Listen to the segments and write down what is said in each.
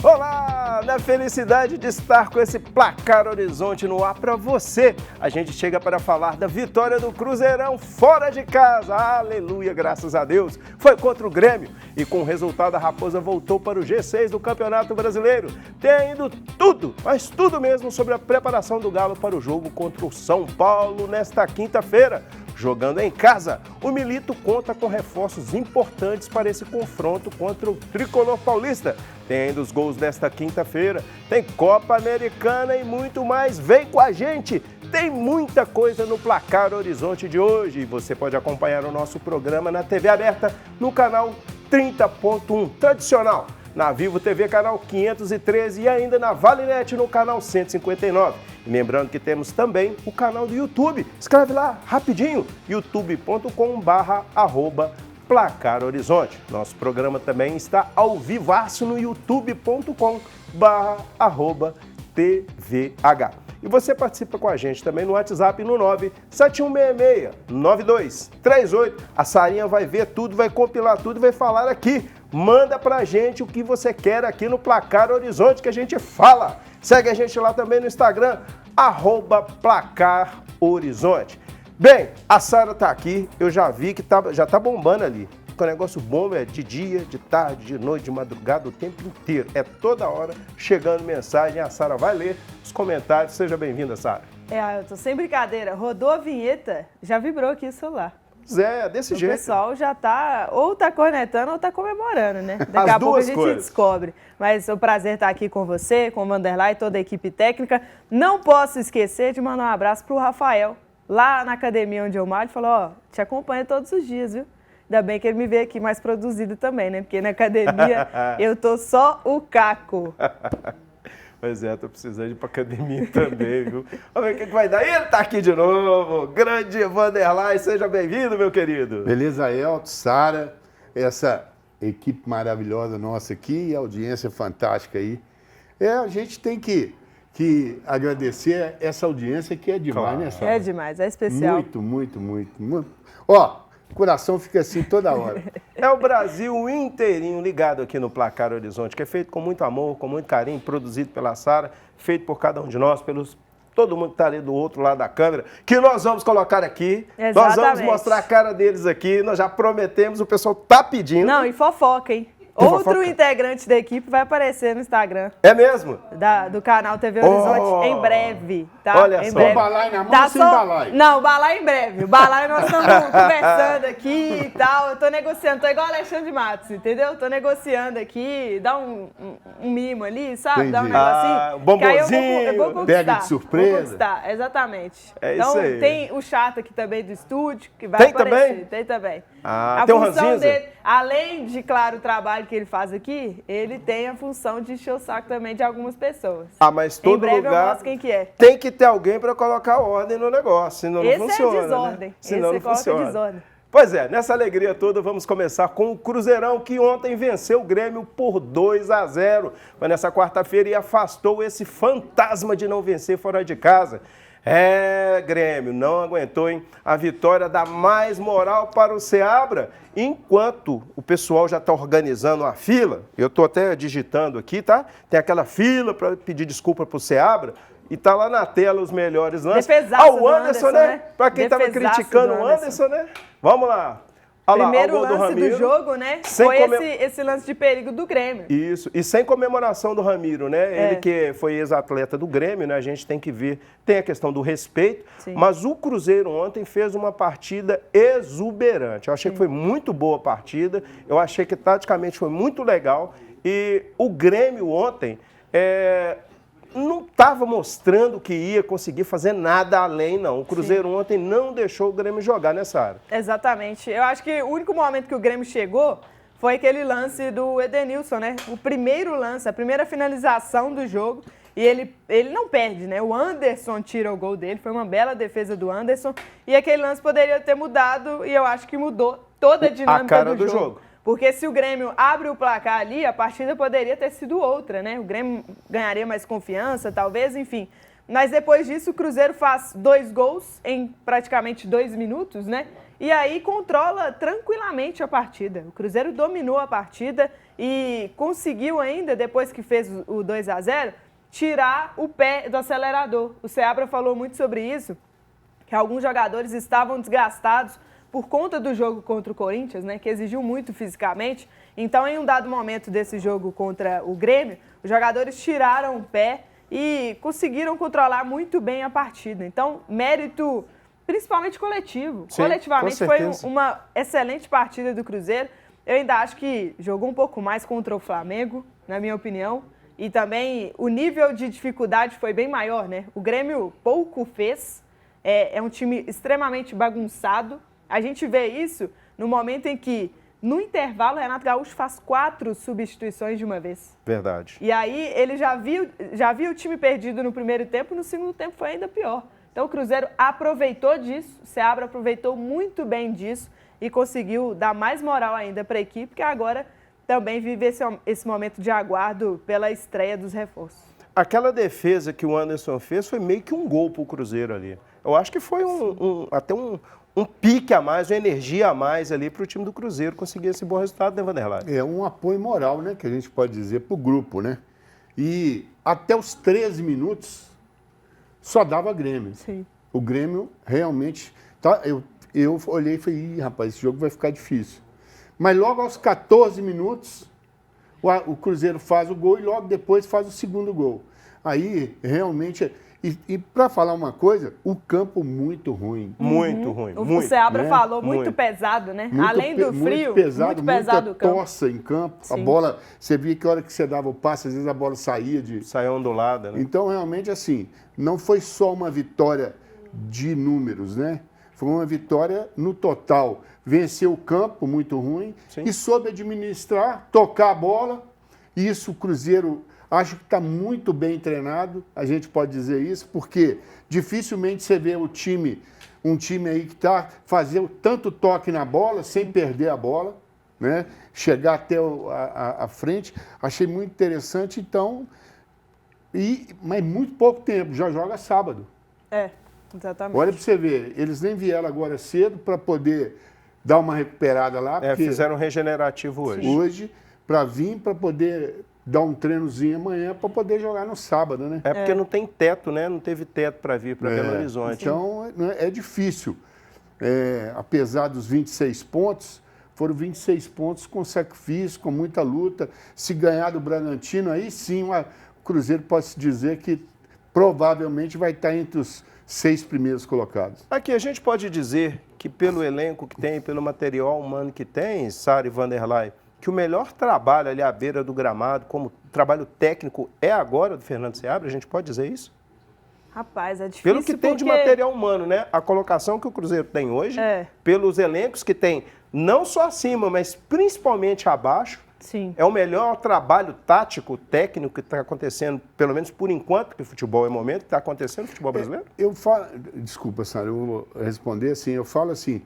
Olá, na felicidade de estar com esse Placar Horizonte no ar para você. A gente chega para falar da vitória do Cruzeirão fora de casa. Aleluia, graças a Deus. Foi contra o Grêmio e com o resultado a Raposa voltou para o G6 do Campeonato Brasileiro. Tem ido tudo, mas tudo mesmo sobre a preparação do Galo para o jogo contra o São Paulo nesta quinta-feira. Jogando em casa, o Milito conta com reforços importantes para esse confronto contra o Tricolor Paulista. Tem ainda os gols desta quinta-feira, tem Copa Americana e muito mais. Vem com a gente! Tem muita coisa no Placar Horizonte de hoje e você pode acompanhar o nosso programa na TV aberta no canal 30.1 tradicional, na Vivo TV canal 513 e ainda na Valinet no canal 159. E lembrando que temos também o canal do YouTube. Escreve lá rapidinho, youtube.com/Placar Horizonte. Nosso programa também está ao vivaço no youtube.com/TVH. E você participa com a gente também no WhatsApp no 97166-9238. A Sarinha vai ver tudo, vai compilar tudo e vai falar aqui. Manda pra gente o que você quer aqui no Placar Horizonte que a gente fala. Segue a gente lá também no Instagram, @Placar Horizonte. Bem, a Sara tá aqui, eu já vi que já tá bombando ali. O negócio bom é de dia, de tarde, de noite, de madrugada, o tempo inteiro. É toda hora chegando mensagem, a Sara vai ler os comentários. Seja bem-vinda, Sara. Eu tô sem brincadeira. Rodou a vinheta, já vibrou aqui o celular. Zé, desse jeito. O pessoal já tá, ou tá cornetando ou tá comemorando, né? Daqui a pouco a gente descobre. Mas é um prazer estar aqui com você, com o Vanderlei e toda a equipe técnica. Não posso esquecer de mandar um abraço pro Rafael, lá na academia onde eu malho. Ele falou, te acompanha todos os dias, viu? Ainda bem que ele me vê aqui mais produzido também, né? Porque na academia eu tô só o caco. Pois é, tô precisando ir pra academia também, viu? Vamos ver o que vai dar. Ele tá aqui de novo, grande Vanderlei, seja bem-vindo, meu querido. Beleza, Elton, Sara, essa equipe maravilhosa nossa aqui e a audiência fantástica aí. A gente tem que agradecer essa audiência que é demais, claro, né, Sara? É demais, é especial. Muito, muito, muito, muito. Ó, o coração fica assim toda hora. É o Brasil inteirinho ligado aqui no Placar Horizonte, que é feito com muito amor, com muito carinho, produzido pela Sara, feito por cada um de nós, todo mundo que está ali do outro lado da câmera, que nós vamos colocar aqui. Exatamente. Nós vamos mostrar a cara deles aqui, nós já prometemos, o pessoal tá pedindo. Não, e fofoca, hein? Outro integrante da equipe vai aparecer no Instagram. É mesmo? Do canal TV Horizonte em breve, tá? Olha em só. breve. O balai na mão ou sem balai? Não, o balai em breve. O balai nós estamos conversando aqui e tal. Eu tô negociando, tô igual Alexandre Matos, entendeu? Tô negociando aqui, dá um mimo ali, sabe? Entendi. Dá um negocinho. Um bombozinho. Eu vou conquistar. Pega de surpresa. Vou conquistar, exatamente. É então, isso aí. tem o chato aqui também do estúdio, que vai Tem aparecer. também? Tem também. Ah, a tem o função Ranzinza? dele, além de, claro, o trabalho que ele faz aqui, ele tem a função de encher o saco também de algumas pessoas. Ah, mas todo em breve lugar eu mostro quem que é. tem que ter alguém para colocar ordem no negócio, senão Esse não funciona. é desordem. Né? Senão Esse não funciona. desordem. Pois é, nessa alegria toda vamos começar com o Cruzeirão, que ontem venceu o Grêmio por 2-0. Mas nessa quarta-feira e afastou esse fantasma de não vencer fora de casa. Grêmio, não aguentou, hein? A vitória dá mais moral para o Seabra, enquanto o pessoal já está organizando a fila. Eu estou até digitando aqui, tá? Tem aquela fila para pedir desculpa para o Seabra. E tá lá na tela os melhores lances. O Anderson, né? Para quem estava criticando o Anderson, né? Vamos lá. Olha Primeiro lá, o gol lance do Ramiro, do jogo, né? Foi esse lance de perigo do Grêmio. Isso, e sem comemoração do Ramiro, né? Ele que foi ex-atleta do Grêmio, né? A gente tem que ver, tem a questão do respeito, sim, mas o Cruzeiro ontem fez uma partida exuberante. Eu achei que foi muito boa a partida, eu achei que taticamente foi muito legal e o Grêmio ontem não estava mostrando que ia conseguir fazer nada além, não. O Cruzeiro ontem não deixou o Grêmio jogar nessa área. Exatamente. Eu acho que o único momento que o Grêmio chegou foi aquele lance do Edenilson, né? O primeiro lance, a primeira finalização do jogo, e ele não perde, né? O Anderson tira o gol dele, foi uma bela defesa do Anderson, e aquele lance poderia ter mudado, e eu acho que mudou toda a dinâmica do jogo. Porque se o Grêmio abre o placar ali, a partida poderia ter sido outra, né? O Grêmio ganharia mais confiança, talvez, enfim. Mas depois disso, o Cruzeiro faz 2 gols em praticamente 2 minutos, né? E aí controla tranquilamente a partida. O Cruzeiro dominou a partida e conseguiu ainda, depois que fez o 2-0, tirar o pé do acelerador. O Seabra falou muito sobre isso, que alguns jogadores estavam desgastados por conta do jogo contra o Corinthians, né, que exigiu muito fisicamente. Então, em um dado momento desse jogo contra o Grêmio, os jogadores tiraram o pé e conseguiram controlar muito bem a partida. Então, mérito principalmente coletivo. Sim, coletivamente foi uma excelente partida do Cruzeiro. Eu ainda acho que jogou um pouco mais contra o Flamengo, na minha opinião. E também o nível de dificuldade foi bem maior, né? O Grêmio pouco fez, é um time extremamente bagunçado. A gente vê isso no momento em que, no intervalo, o Renato Gaúcho faz 4 substituições de uma vez. Verdade. E aí ele já viu o time perdido no primeiro tempo, no segundo tempo foi ainda pior. Então o Cruzeiro aproveitou disso, o Seabra aproveitou muito bem disso e conseguiu dar mais moral ainda para a equipe, que agora também vive esse momento de aguardo pela estreia dos reforços. Aquela defesa que o Anderson fez foi meio que um gol para o Cruzeiro ali. Eu acho que foi até um pique a mais, uma energia a mais ali para o time do Cruzeiro conseguir esse bom resultado, né, Vanderlei? É um apoio moral, né, que a gente pode dizer, para o grupo, né? E até os 13 minutos só dava Grêmio. Sim. O Grêmio realmente... Tá, eu olhei e falei, ih, rapaz, esse jogo vai ficar difícil. Mas logo aos 14 minutos, o Cruzeiro faz o gol e logo depois faz o segundo gol. Aí, realmente... E para falar uma coisa, o campo muito ruim. Muito ruim. O Seabra falou muito pesado, né? Além do frio, muito pesado o campo. Tossa em campo. Sim. A bola, você via que a hora que você dava o passe, às vezes a bola saía de... Saia ondulada, né? Então, realmente, assim, não foi só uma vitória de números, né? Foi uma vitória no total. Venceu o campo, muito ruim, Sim. E soube administrar, tocar a bola. Isso o Cruzeiro... Acho que está muito bem treinado, a gente pode dizer isso, porque dificilmente você vê um time aí que está fazendo tanto toque na bola, sem perder a bola, né? Chegar até a frente. Achei muito interessante, então, mas muito pouco tempo, já joga sábado. Exatamente. Olha para você ver, eles nem vieram agora cedo para poder dar uma recuperada lá. Fizeram um regenerativo hoje. Hoje, para vir, para poder... dar um treinozinho amanhã para poder jogar no sábado, né? Porque não tem teto, né? Não teve teto para vir para Belo Horizonte. Então, é difícil. Apesar dos 26 pontos, foram 26 pontos com sacrifício, com muita luta. Se ganhar do Bragantino, aí sim o Cruzeiro pode se dizer que provavelmente vai estar entre os 6 primeiros colocados. Aqui a gente pode dizer que pelo elenco que tem, pelo material humano que tem, Sara e Vanderlei, que o melhor trabalho ali à beira do gramado, como trabalho técnico, é agora do Fernando Seabra? A gente pode dizer isso? Rapaz, é difícil pelo que tem de material humano, né? A colocação que o Cruzeiro tem hoje, pelos elencos que tem, não só acima, mas principalmente abaixo, Sim. É o melhor trabalho tático, técnico que está acontecendo, pelo menos por enquanto, que o futebol é momento, que está acontecendo no futebol brasileiro? Desculpa, Sara, eu vou responder assim, eu falo assim,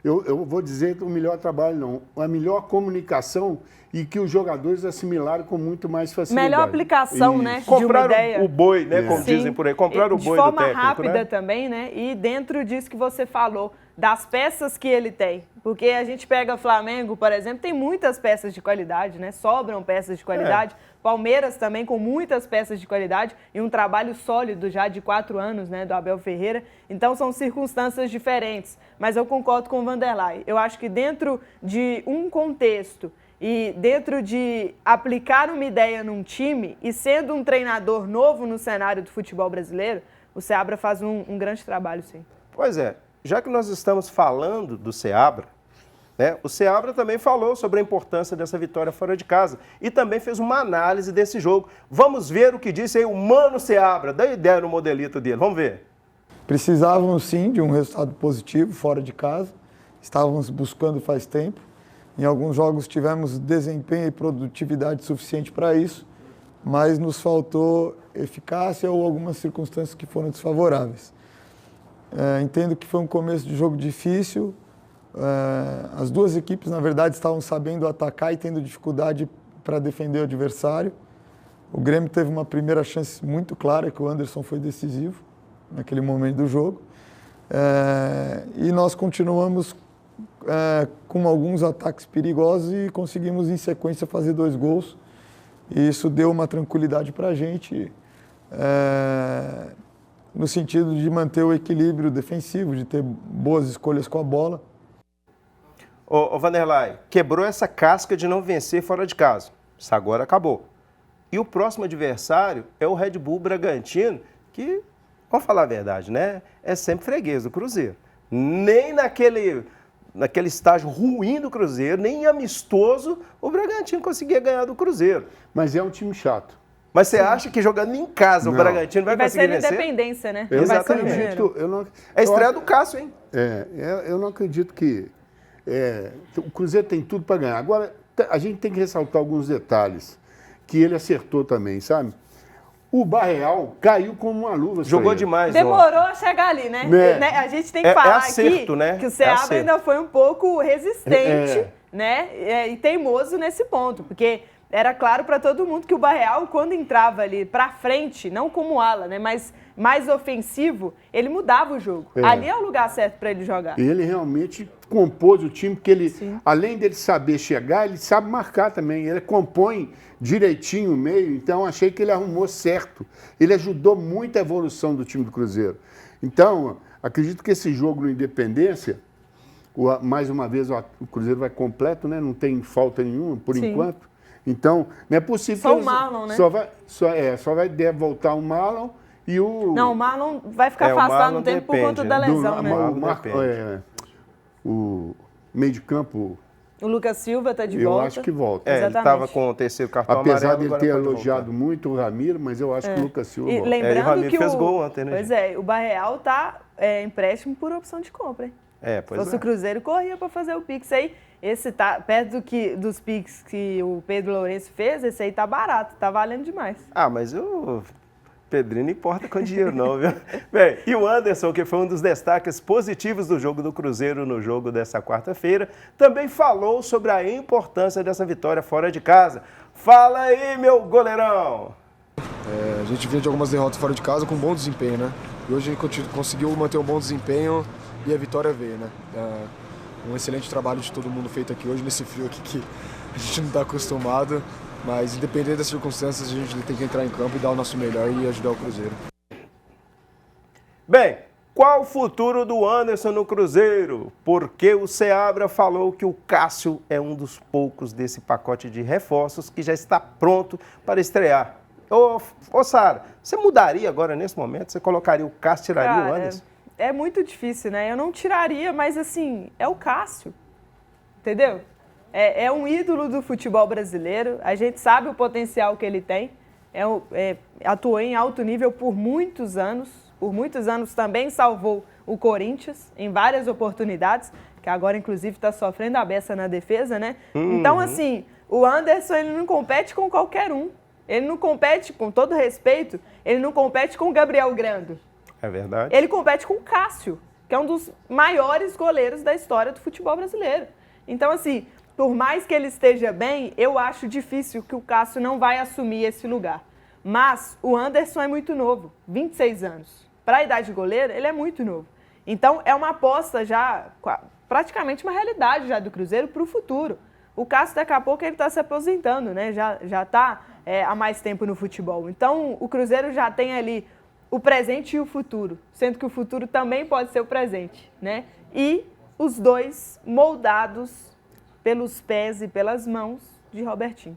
eu vou dizer o melhor trabalho não, a melhor comunicação e que os jogadores assimilaram com muito mais facilidade. Melhor aplicação, Isso. né? Compraram o boi, né? Como dizem por aí, compraram o boi do técnico, de forma rápida, né? Também, né? E dentro disso que você falou, das peças que ele tem. Porque a gente pega o Flamengo, por exemplo, tem muitas peças de qualidade, né? Sobram peças de qualidade. Palmeiras também com muitas peças de qualidade e um trabalho sólido já de 4 anos, né? Do Abel Ferreira. Então são circunstâncias diferentes. Mas eu concordo com o Vanderlei. Eu acho que dentro de um contexto e dentro de aplicar uma ideia num time e sendo um treinador novo no cenário do futebol brasileiro, o Seabra faz um grande trabalho, sim. Pois é. Já que nós estamos falando do Seabra, né, o Seabra também falou sobre a importância dessa vitória fora de casa e também fez uma análise desse jogo. Vamos ver o que disse aí o Mano Seabra, dá ideia no modelito dele, vamos ver. Precisávamos sim de um resultado positivo fora de casa, estávamos buscando faz tempo. Em alguns jogos tivemos desempenho e produtividade suficiente para isso, mas nos faltou eficácia ou algumas circunstâncias que foram desfavoráveis. Entendo que foi um começo de jogo difícil. As duas equipes, na verdade, estavam sabendo atacar e tendo dificuldade para defender o adversário. O Grêmio teve uma primeira chance muito clara, que o Anderson foi decisivo naquele momento do jogo. E nós continuamos com alguns ataques perigosos e conseguimos, em sequência, fazer 2 gols. E isso deu uma tranquilidade para a gente, no sentido de manter o equilíbrio defensivo, de ter boas escolhas com a bola. Ô Vanderlei, quebrou essa casca de não vencer fora de casa. Isso agora acabou. E o próximo adversário é o Red Bull Bragantino, que, vamos falar a verdade, né? É sempre freguês do Cruzeiro. Nem naquele estágio ruim do Cruzeiro, nem amistoso, o Bragantino conseguia ganhar do Cruzeiro. Mas é um time chato. Mas você acha que jogando em casa o Bragantino vai conseguir vencer? Vai ser Independência, né? Exatamente. É a estreia do Cássio, hein? Eu não acredito que... o Cruzeiro tem tudo para ganhar. Agora, a gente tem que ressaltar alguns detalhes que ele acertou também, sabe? O Barreal caiu como uma luva. Jogou demais. Demorou a chegar ali, né? A gente tem que falar acerto, aqui que o Seabra ainda foi um pouco resistente, né? E teimoso nesse ponto, porque era claro para todo mundo que o Barreal, quando entrava ali para frente, não como ala, né? Mas mais ofensivo, ele mudava o jogo. Ali é o lugar certo para ele jogar. Ele realmente compôs o time, porque ele, além dele saber chegar, ele sabe marcar também. Ele compõe direitinho o meio, então achei que ele arrumou certo. Ele ajudou muito a evolução do time do Cruzeiro. Então, acredito que esse jogo no Independência, mais uma vez o Cruzeiro vai completo, né? Não tem falta nenhuma, por enquanto. Então, não é possível... Só o Marlon, né? Só vai voltar o Marlon e o... Não, o Marlon vai ficar afastado no tempo por conta da lesão, né? O meio de campo... O Lucas Silva está de volta. Eu acho que volta. Ele estava com o terceiro cartão amarelo. Apesar dele ter elogiado muito o Ramiro, mas eu acho que o Lucas Silva volta. Lembrando o Ramiro que fez gol ontem, né? Pois o Barreal está empréstimo por opção de compra, hein? Se fosse o Cruzeiro, corria para fazer o Pix aí. Esse tá perto dos Pix que o Pedro Lourenço fez, esse aí tá barato, tá valendo demais. Mas o Pedrinho não importa com dinheiro não, viu? Bem, e o Anderson, que foi um dos destaques positivos do jogo do Cruzeiro no jogo dessa quarta-feira, também falou sobre a importância dessa vitória fora de casa. Fala aí, meu goleirão! A gente vinha de algumas derrotas fora de casa com bom desempenho, né? E hoje a gente conseguiu manter um bom desempenho e a vitória veio, né? Um excelente trabalho de todo mundo feito aqui hoje, nesse frio aqui que a gente não está acostumado, mas independente das circunstâncias, a gente tem que entrar em campo e dar o nosso melhor e ajudar o Cruzeiro. Bem, qual o futuro do Anderson no Cruzeiro? Porque o Seabra falou que o Cássio é um dos poucos desse pacote de reforços que já está pronto para estrear. Ô Sara, você mudaria agora nesse momento? Você colocaria o Cássio, tiraria o Anderson? É muito difícil, né? Eu não tiraria, mas assim, é o Cássio, entendeu? É um ídolo do futebol brasileiro, a gente sabe o potencial que ele tem, atuou em alto nível por muitos anos também salvou o Corinthians em várias oportunidades, que agora inclusive está sofrendo a beça na defesa, né? Então assim, o Anderson ele não compete com qualquer um, ele não compete, com todo respeito, ele não compete com o Gabriel Grando. É verdade. Ele compete com o Cássio, que é um dos maiores goleiros da história do futebol brasileiro. Então, assim, por mais que ele esteja bem, eu acho difícil que o Cássio não vai assumir esse lugar. Mas o Anderson é muito novo, 26 anos. Para a idade de goleiro, ele é muito novo. Então, é uma aposta já, praticamente uma realidade já do Cruzeiro para o futuro. O Cássio, daqui a pouco, ele está se aposentando, né? Já está há mais tempo no futebol. Então, o Cruzeiro já tem ali o presente e o futuro, sendo que o futuro também pode ser o presente, né? E os dois moldados pelos pés e pelas mãos de Robertinho.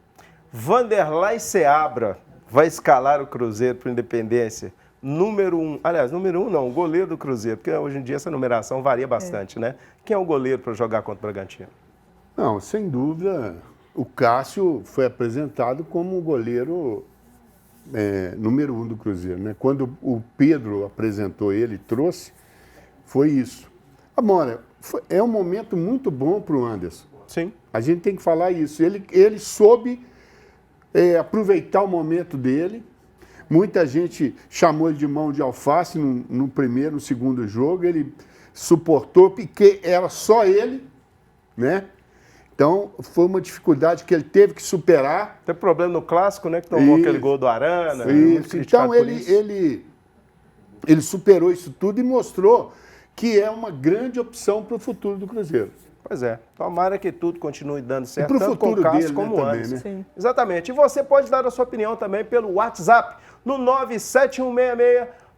Vanderlei Seabra vai escalar o Cruzeiro para o Independência. Número 1, aliás, número 1 não, o goleiro do Cruzeiro, porque hoje em dia essa numeração varia bastante, né? Quem é o goleiro para jogar contra o Bragantino? Não, sem dúvida, o Cássio foi apresentado como o goleiro número 1 do Cruzeiro, né? Quando o Pedro apresentou ele, trouxe, foi isso. Agora, é um momento muito bom para o Anderson. Sim. A gente tem que falar isso. Ele soube aproveitar o momento dele. Muita gente chamou ele de mão de alface no primeiro, no segundo jogo. Ele suportou, porque era só ele, né? Então, foi uma dificuldade que ele teve que superar. Tem problema no clássico, né? Que tomou aquele gol do Arana. Então, ele superou isso tudo e mostrou que é uma grande opção para o futuro do Cruzeiro. Pois é. Tomara que tudo continue dando certo, pro tanto com o futuro Cássio dele, como né, antes. também, né? Sim. Exatamente. E você pode dar a sua opinião também pelo WhatsApp, no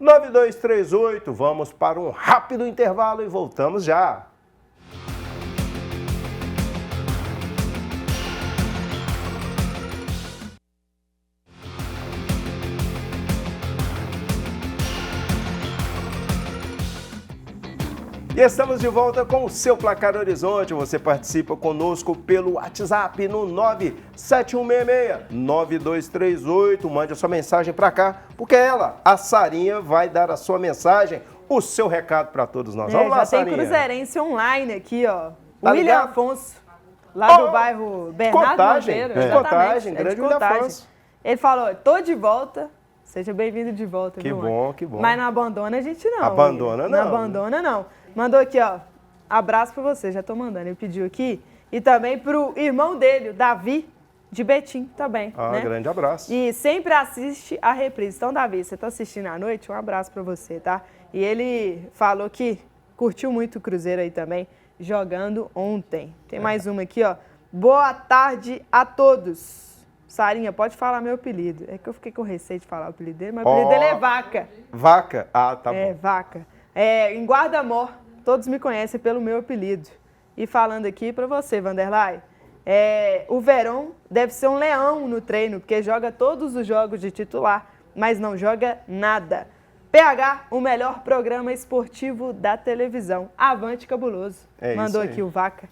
97166-9238. Vamos para um rápido intervalo e voltamos já. E estamos de volta com o seu Placar Horizonte. Você participa conosco pelo WhatsApp no 97166-9238. Mande a sua mensagem para cá, porque ela, a Sarinha, vai dar a sua mensagem, o seu recado para todos nós. Vamos lá, já Sarinha. tem cruzeirense online aqui, ó. Tá William ligado? Afonso, lá do bairro Bernardo Contagem, Monteiro. é. Exatamente, Contagem, é grande de William Contagem. Afonso. Ele falou, tô de volta. Seja bem-vindo de volta, Que viu, bom, mano? que bom. Mas não abandona a gente, não. Abandona, William. não. Não abandona, não. Mandou aqui, ó. Abraço pra você, já tô mandando. Ele pediu aqui. E também pro irmão dele, o Davi, de Betim também. né? Grande abraço. E sempre assiste a reprise. Então, Davi, você tá assistindo à noite? Um abraço pra você, tá? E ele falou que curtiu muito o Cruzeiro aí também, jogando ontem. Tem mais uma aqui, ó. Boa tarde a todos. Sarinha, pode falar meu apelido. É que eu fiquei com receio de falar o apelido dele, mas o apelido dele é Vaca. Vaca? Ah, tá É, bom. Vaca. Em Guarda-Mor, todos me conhecem pelo meu apelido. E falando aqui pra você, Vanderlei, o Verón deve ser um leão no treino, porque joga todos os jogos de titular, mas não joga nada. PH, o melhor programa esportivo da televisão. Avante cabuloso. É Mandou isso aí. aqui o Vaca.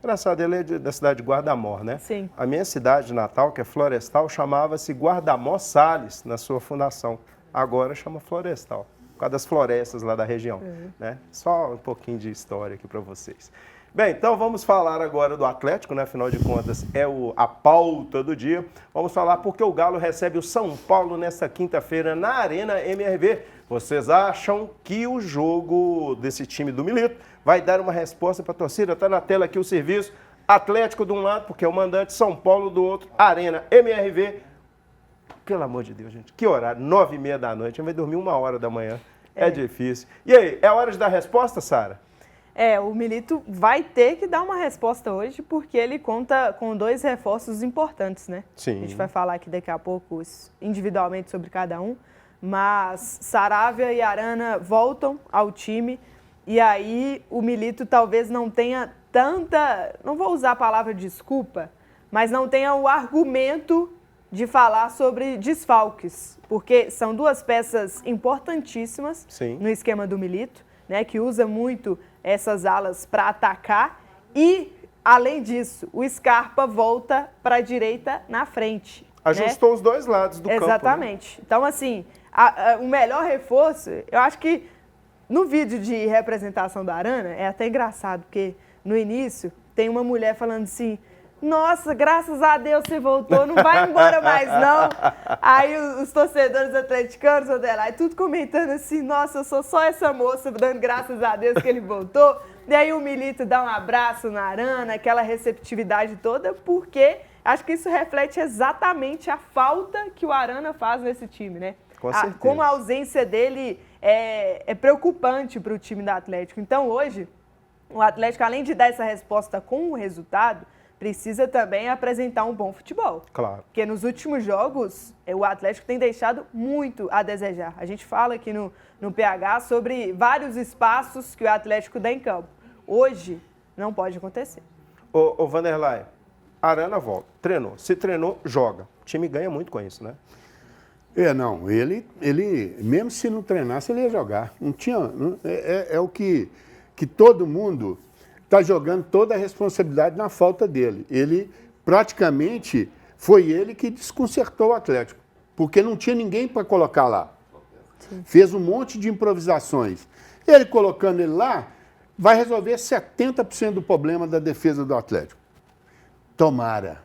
Engraçado, ele é da cidade de Guarda-Mor, né? Sim. A minha cidade natal, que é Florestal, chamava-se Guarda-Mor Salles, na sua fundação. Agora chama Florestal, por causa das florestas lá da região. Né? Só um pouquinho de história aqui para vocês. Bem, então vamos falar agora do Atlético, né? Afinal de contas, é a pauta do dia. Vamos falar porque o Galo recebe o São Paulo nesta quinta-feira na Arena MRV. Vocês acham que o jogo desse time do Milito vai dar uma resposta para a torcida? Está na tela aqui o serviço. Atlético de um lado, porque é o mandante, São Paulo do outro, Arena MRV. Pelo amor de Deus, gente, que horário? 9h30 da noite, a gente vai dormir 1h da manhã. É difícil. E aí, é hora de dar resposta, Sara? O Milito vai ter que dar uma resposta hoje, porque ele conta com 2 reforços importantes, né? Sim. A gente vai falar aqui daqui a pouco individualmente sobre cada um. Mas Saravia e Arana voltam ao time e aí o Milito talvez não tenha tanta, não vou usar a palavra desculpa, mas não tenha o argumento de falar sobre desfalques, porque são 2 peças importantíssimas Sim. no esquema do Milito, né, que usa muito essas alas para atacar e, além disso, o Scarpa volta para a direita na frente. Ajustou os 2 lados do campo. Exatamente. Então, assim, o melhor reforço, eu acho que no vídeo de representação da Arana, é até engraçado, porque no início tem uma mulher falando assim, nossa, graças a Deus você voltou, não vai embora mais não. Aí os torcedores atleticanos, e tudo comentando assim, nossa, eu sou só essa moça dando graças a Deus que ele voltou. E aí o Milito dá um abraço na Arana, aquela receptividade toda, porque acho que isso reflete exatamente a falta que o Arana faz nesse time, né? Com certeza. Como a ausência dele é preocupante para o time do Atlético. Então, hoje, o Atlético, além de dar essa resposta com o resultado, precisa também apresentar um bom futebol. Claro. Porque nos últimos jogos, o Atlético tem deixado muito a desejar. A gente fala aqui no PH sobre vários espaços que o Atlético dá em campo. Hoje, não pode acontecer. Ô Vanderlei, Arana volta, treinou. Se treinou, joga. O time ganha muito com isso, né? Não, ele mesmo se não treinasse, ele ia jogar. Não tinha, é o que todo mundo está jogando toda a responsabilidade na falta dele. Ele, praticamente, foi ele que desconcertou o Atlético, porque não tinha ninguém para colocar lá. Sim. Fez um monte de improvisações. Ele colocando ele lá, vai resolver 70% do problema da defesa do Atlético. Tomara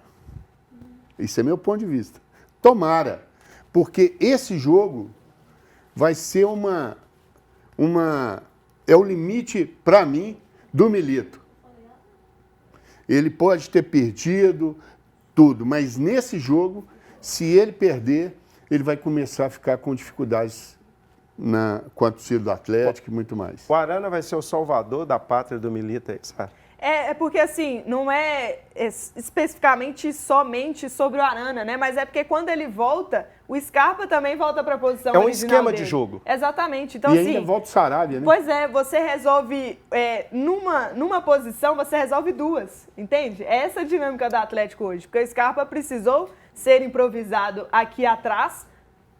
Isso é meu ponto de vista. Tomara, porque esse jogo vai ser é o limite, para mim, do Milito. Ele pode ter perdido tudo, mas nesse jogo, se ele perder, ele vai começar a ficar com dificuldades com a torcida do Atlético e muito mais. O Arana vai ser o salvador da pátria do Milito aí, sabe? É porque, assim, não é especificamente somente sobre o Arana, né? Mas é porque quando ele volta, o Scarpa também volta para a posição original dele. É um esquema de jogo. Exatamente. Então, e assim, ainda volta o Saravia, né? Pois é, você resolve, numa posição, você resolve duas, entende? É essa a dinâmica do Atlético hoje. Porque o Scarpa precisou ser improvisado aqui atrás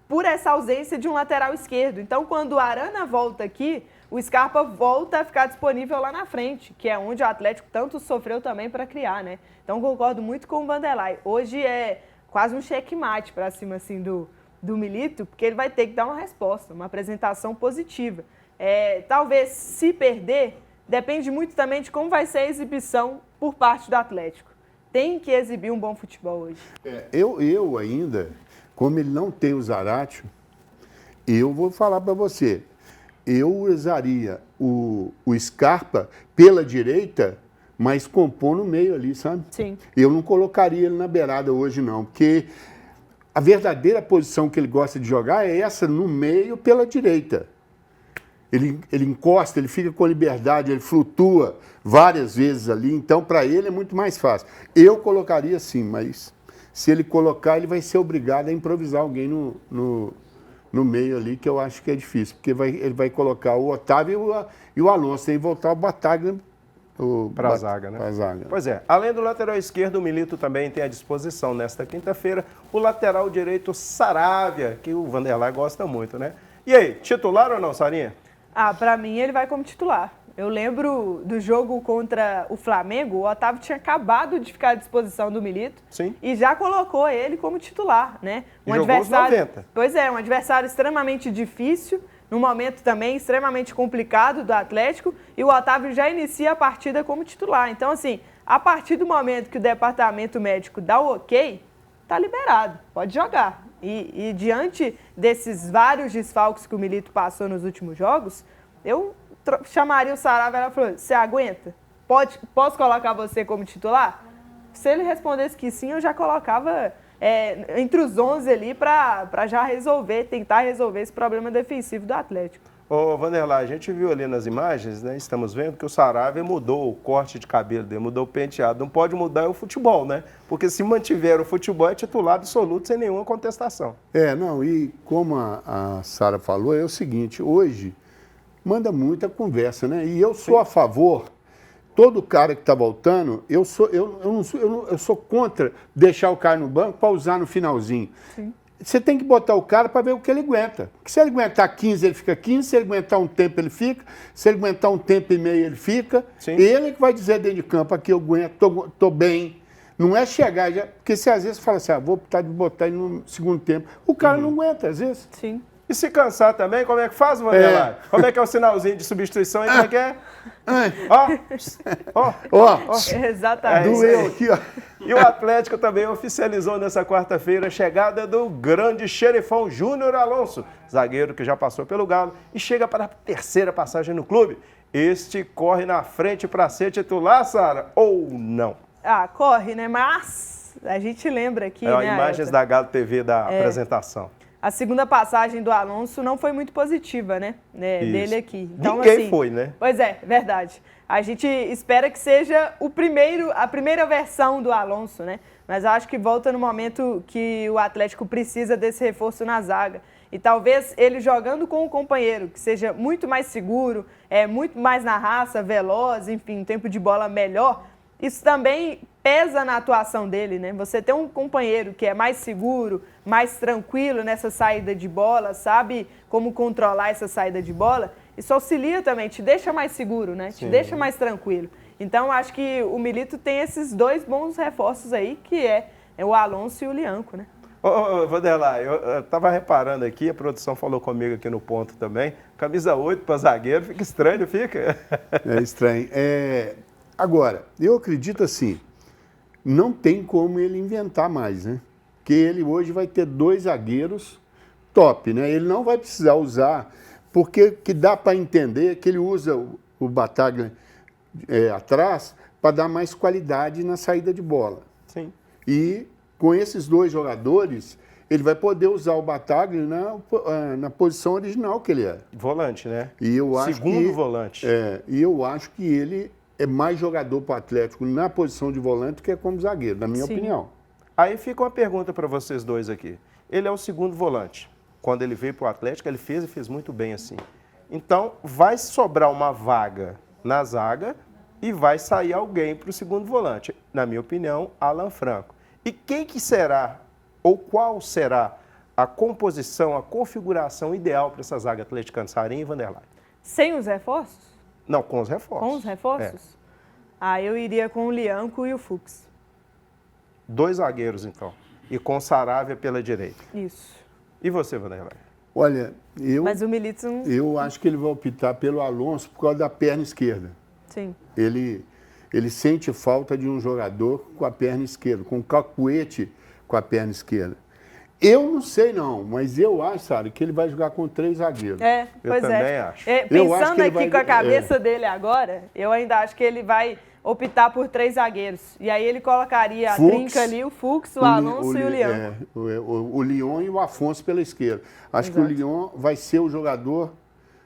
por essa ausência de um lateral esquerdo. Então, quando o Arana volta aqui, o Scarpa volta a ficar disponível lá na frente, que é onde o Atlético tanto sofreu também para criar, né? Então, concordo muito com o Vanderlei. Hoje é quase um checkmate para cima assim, do Milito, porque ele vai ter que dar uma resposta, uma apresentação positiva. Talvez, se perder, depende muito também de como vai ser a exibição por parte do Atlético. Tem que exibir um bom futebol hoje. Eu ainda, como ele não tem o Zaratio, eu vou falar para você, eu usaria o Scarpa pela direita, mas compor no meio ali, sabe? Sim. Eu não colocaria ele na beirada hoje, não, porque a verdadeira posição que ele gosta de jogar é essa, no meio, pela direita. Ele encosta, ele fica com liberdade, ele flutua várias vezes ali, então para ele é muito mais fácil. Eu colocaria sim, mas se ele colocar, ele vai ser obrigado a improvisar alguém no meio ali, que eu acho que é difícil, porque ele vai colocar o Otávio e o Alonso, e voltar o Bataglia para a zaga, né? Pra zaga. Pois é, além do lateral esquerdo, o Milito também tem à disposição nesta quinta-feira o lateral direito Saravia, que o Vanderlei gosta muito, né? E aí, titular ou não, Sarinha? Para mim ele vai como titular. Eu lembro do jogo contra o Flamengo, o Otávio tinha acabado de ficar à disposição do Milito. Sim. E já colocou ele como titular, né? E jogou os 90. Pois é, um adversário extremamente difícil, num momento também extremamente complicado do Atlético, e o Otávio já inicia a partida como titular. Então, assim, a partir do momento que o departamento médico dá o ok, tá liberado, pode jogar. E diante desses vários desfalques que o Milito passou nos últimos jogos, eu chamaria o Saravia e falou, você aguenta? Posso colocar você como titular? Se ele respondesse que sim, eu já colocava entre os 11 ali para já tentar resolver esse problema defensivo do Atlético. Ô, Vanderlei, a gente viu ali nas imagens, né? Estamos vendo que o Saravia mudou o corte de cabelo dele, mudou o penteado. Não pode mudar o futebol, né? Porque se mantiver o futebol, é titular absoluto, sem nenhuma contestação. E como a Sara falou, é o seguinte, hoje manda muita conversa, né? E eu sou a favor, todo cara que está voltando, eu sou contra deixar o cara no banco para usar no finalzinho. Sim. Você tem que botar o cara para ver o que ele aguenta. Porque se ele aguentar 15, ele fica 15. Se ele aguentar um tempo, ele fica. Se ele aguentar um tempo e meio, ele fica. Sim. Ele que vai dizer dentro de campo, aqui eu aguento, tô bem. Não é chegar já... Porque se às vezes fala assim, vou botar ele no segundo tempo. O cara não aguenta, às vezes. Sim. E se cansar também, como é que faz, Vanderlei? Como é que é o sinalzinho de substituição e como é que é? Ó. Exatamente. Doeu aqui, ó. E o Atlético também oficializou nessa quarta-feira a chegada do grande xerifão Júnior Alonso, zagueiro que já passou pelo Galo e chega para a terceira passagem no clube. Este corre na frente para ser titular, Sara, ou não? Corre, né? Mas a gente lembra aqui, né? Imagens da Galo TV da apresentação. A segunda passagem do Alonso não foi muito positiva, né? Dele aqui. Então, ninguém assim, foi, né? Pois é, verdade. A gente espera que seja a primeira versão do Alonso, né? Mas eu acho que volta no momento que o Atlético precisa desse reforço na zaga. E talvez ele jogando com o companheiro, que seja muito mais seguro, muito mais na raça, veloz, enfim, um tempo de bola melhor, isso também pesa na atuação dele, né? Você ter um companheiro que é mais seguro, mais tranquilo nessa saída de bola, sabe como controlar essa saída de bola, isso auxilia também, te deixa mais seguro, né? Te deixa mais tranquilo. Então, acho que o Milito tem esses dois bons reforços aí, que é o Alonso e o Lianco, né? Vanderlei, eu estava reparando aqui, a produção falou comigo aqui no ponto também, camisa 8 para zagueiro, fica estranho, não fica? É estranho. Agora, eu acredito assim, não tem como ele inventar mais, né? Porque ele hoje vai ter 2 zagueiros top, né? Ele não vai precisar usar, porque que dá para entender que ele usa o Battaglia atrás para dar mais qualidade na saída de bola. Sim. E com esses 2 jogadores, ele vai poder usar o Battaglia na posição original que ele é. Volante, né? E eu acho Segundo volante. E eu acho que ele é mais jogador para o Atlético na posição de volante que é como zagueiro, na minha opinião. Aí fica uma pergunta para vocês dois aqui. Ele é o segundo volante. Quando ele veio para o Atlético, ele fez e fez muito bem assim. Então, vai sobrar uma vaga na zaga e vai sair alguém para o segundo volante. Na minha opinião, Alan Franco. E quem que será, ou qual será a composição, a configuração ideal para essa zaga atleticana, Sarinho e Vanderlei? Sem os reforços? Não, com os reforços. Com os reforços? Eu iria com o Lianco e o Fux. 2 zagueiros, então. E com o Saravia pela direita. Isso. E você, Vanderlei? Olha, Mas o Militz não... eu acho que ele vai optar pelo Alonso por causa da perna esquerda. Sim. Ele sente falta de um jogador com a perna esquerda, com o cacuete com a perna esquerda. Eu não sei não, mas eu acho, sabe, que ele vai jogar com 3 zagueiros. Eu também acho. Pensando aqui com a cabeça dele agora, eu ainda acho que ele vai optar por 3 zagueiros. E aí ele colocaria a trinca ali, o Fux, o Alonso e o Leão. O Leão e o Afonso pela esquerda. Acho que o Leão vai ser o jogador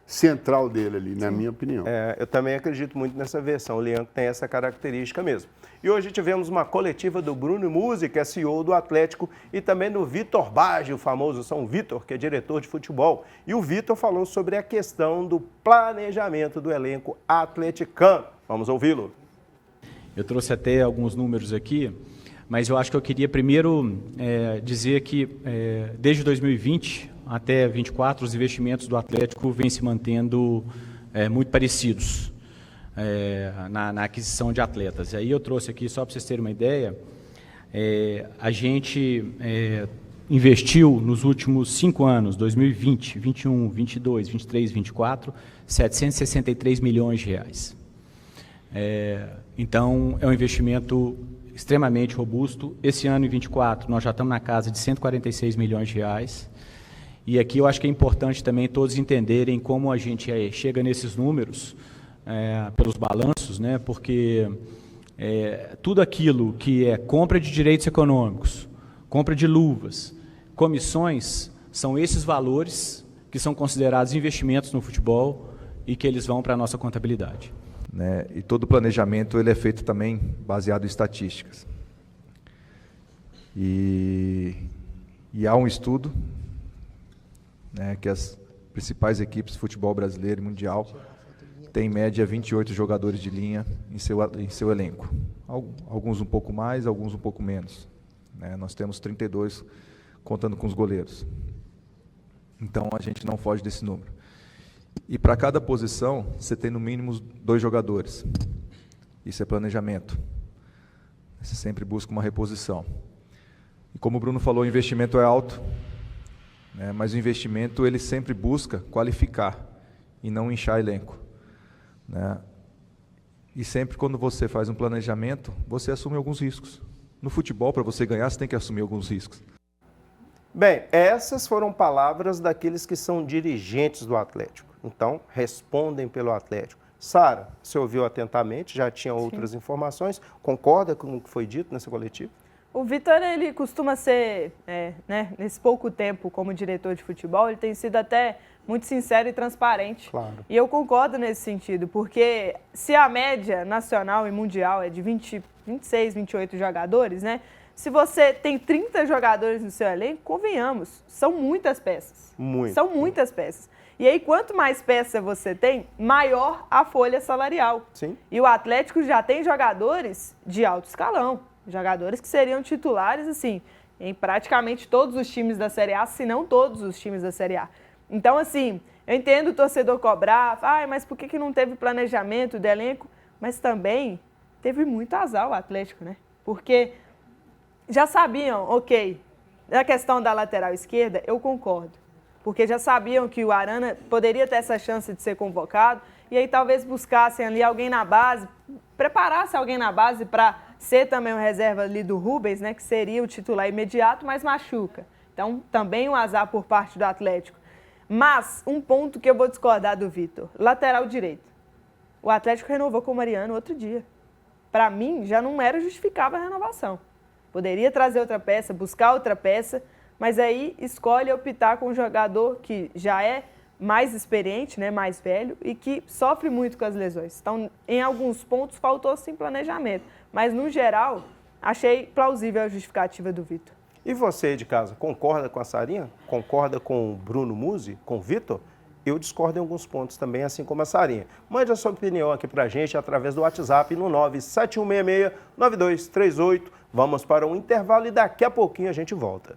central dele ali, na minha opinião. Eu também acredito muito nessa versão. O Leão tem essa característica mesmo. E hoje tivemos uma coletiva do Bruno Musi, que é CEO do Atlético, e também do Vitor Bage, o famoso São Vitor, que é diretor de futebol. E o Vitor falou sobre a questão do planejamento do elenco atleticano. Vamos ouvi-lo. Eu trouxe até alguns números aqui, mas eu acho que eu queria primeiro dizer que desde 2020 até 2024 os investimentos do Atlético vêm se mantendo muito parecidos na aquisição de atletas. E aí eu trouxe aqui, só para vocês terem uma ideia, a gente investiu nos últimos 5 anos, 2020, 21, 22, 23, 24, 763 milhões de reais. Então, é um investimento extremamente robusto. Esse ano, em 24, nós já estamos na casa de 146 milhões de reais. E aqui eu acho que é importante também todos entenderem como a gente chega nesses números, pelos balanços, né? Porque tudo aquilo que é compra de direitos econômicos, compra de luvas, comissões, são esses valores que são considerados investimentos no futebol e que eles vão para a nossa contabilidade. Né? E todo o planejamento ele é feito também baseado em estatísticas. E há um estudo, né, que as principais equipes de futebol brasileiro e mundial têm em média 28 jogadores de linha em seu elenco. Alguns um pouco mais, alguns um pouco menos. Né? Nós temos 32 contando com os goleiros. Então a gente não foge desse número. E para cada posição, você tem no mínimo 2 jogadores. Isso é planejamento. Você sempre busca uma reposição. E como o Bruno falou, o investimento é alto, né, mas o investimento ele sempre busca qualificar e não inchar elenco. Né? E sempre quando você faz um planejamento, você assume alguns riscos. No futebol, para você ganhar, você tem que assumir alguns riscos. Bem, essas foram palavras daqueles que são dirigentes do Atlético. Então, respondem pelo Atlético. Sara, você ouviu atentamente, já tinha outras informações, concorda com o que foi dito nessa coletiva? O Vitor, ele costuma ser, nesse pouco tempo como diretor de futebol, ele tem sido até muito sincero e transparente. Claro. E eu concordo nesse sentido, porque se a média nacional e mundial é de 26, 28 jogadores, né? Se você tem 30 jogadores no seu elenco, convenhamos, são muitas peças. Muito. São muitas peças. E aí, quanto mais peça você tem, maior a folha salarial. Sim. E o Atlético já tem jogadores de alto escalão, jogadores que seriam titulares, assim, em praticamente todos os times da Série A, se não todos os times da Série A. Então, assim, eu entendo o torcedor cobrar, mas por que não teve planejamento do elenco? Mas também teve muito azar o Atlético, né? Porque já sabiam, na questão da lateral esquerda, eu concordo. Porque já sabiam que o Arana poderia ter essa chance de ser convocado, e aí talvez buscassem ali alguém na base, preparasse alguém na base para ser também o reserva ali do Rubens, né, que seria o titular imediato, mas machuca. Então, também um azar por parte do Atlético. Mas, um ponto que eu vou discordar do Vitor, lateral direito. O Atlético renovou com o Mariano outro dia. Para mim, já não era justificável a renovação. Poderia trazer outra peça, buscar outra peça, mas aí escolhe optar com um jogador que já é mais experiente, né, mais velho, e que sofre muito com as lesões. Então, em alguns pontos, faltou sim planejamento. Mas, no geral, achei plausível a justificativa do Vitor. E você de casa, concorda com a Sarinha? Concorda com o Bruno Musi, com o Vitor? Eu discordo em alguns pontos também, assim como a Sarinha. Mande a sua opinião aqui pra gente através do WhatsApp no 97166-9238. Vamos para um intervalo e daqui a pouquinho a gente volta.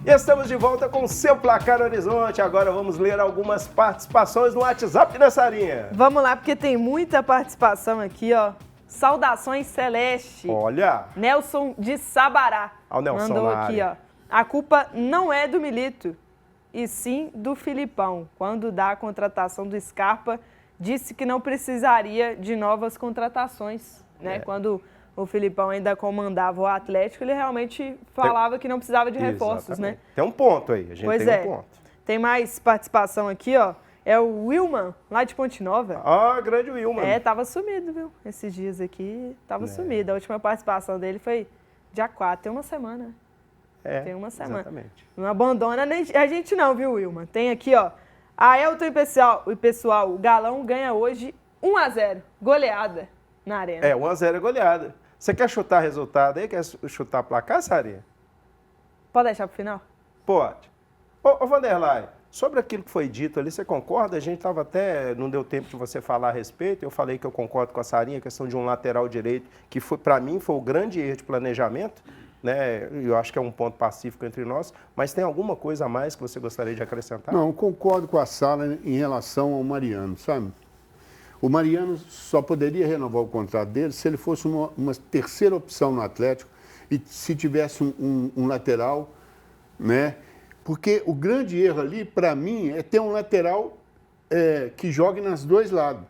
E estamos de volta com o seu Placar Horizonte. Agora vamos ler algumas participações no WhatsApp da Sarinha. Vamos lá, porque tem muita participação aqui, ó. Saudações Celeste. Olha. Nelson de Sabará. Ó o Nelson mandou na aqui, área. ó. A culpa não é do Milito, e sim do Filipão. Quando dá a contratação do Scarpa, disse que não precisaria de novas contratações, né? Quando o Filipão ainda comandava o Atlético, ele realmente falava que não precisava de reforços, Exatamente. né? Tem um ponto aí, a gente Pois tem é. um ponto. Tem mais participação aqui, ó. É o Wilman, lá de Ponte Nova. Ah, grande Wilman. Tava sumido, viu? Esses dias aqui, tava sumido. A última participação dele foi dia 4, tem uma semana. Tem uma semana. Exatamente. Não abandona a gente não, viu, Wilman? Tem aqui, ó. Aelton e pessoal, o Galão ganha hoje 1-0, goleada na arena. 1-0 é goleada. Você quer chutar resultado aí? Quer chutar placar, Sarinha? Pode deixar pro final? Pode. Ô Vanderlei, sobre aquilo que foi dito ali, você concorda? A gente estava até, não deu tempo de você falar a respeito, eu falei que eu concordo com a Sarinha, a questão de um lateral direito, que para mim foi o grande erro de planejamento, né? Eu acho que é um ponto pacífico entre nós, mas tem alguma coisa a mais que você gostaria de acrescentar? Não, concordo com a Sara em relação ao Mariano, sabe? O Mariano só poderia renovar o contrato dele se ele fosse uma terceira opção no Atlético e se tivesse um lateral, né? Porque o grande erro ali, para mim, é ter um lateral que jogue nos dois lados.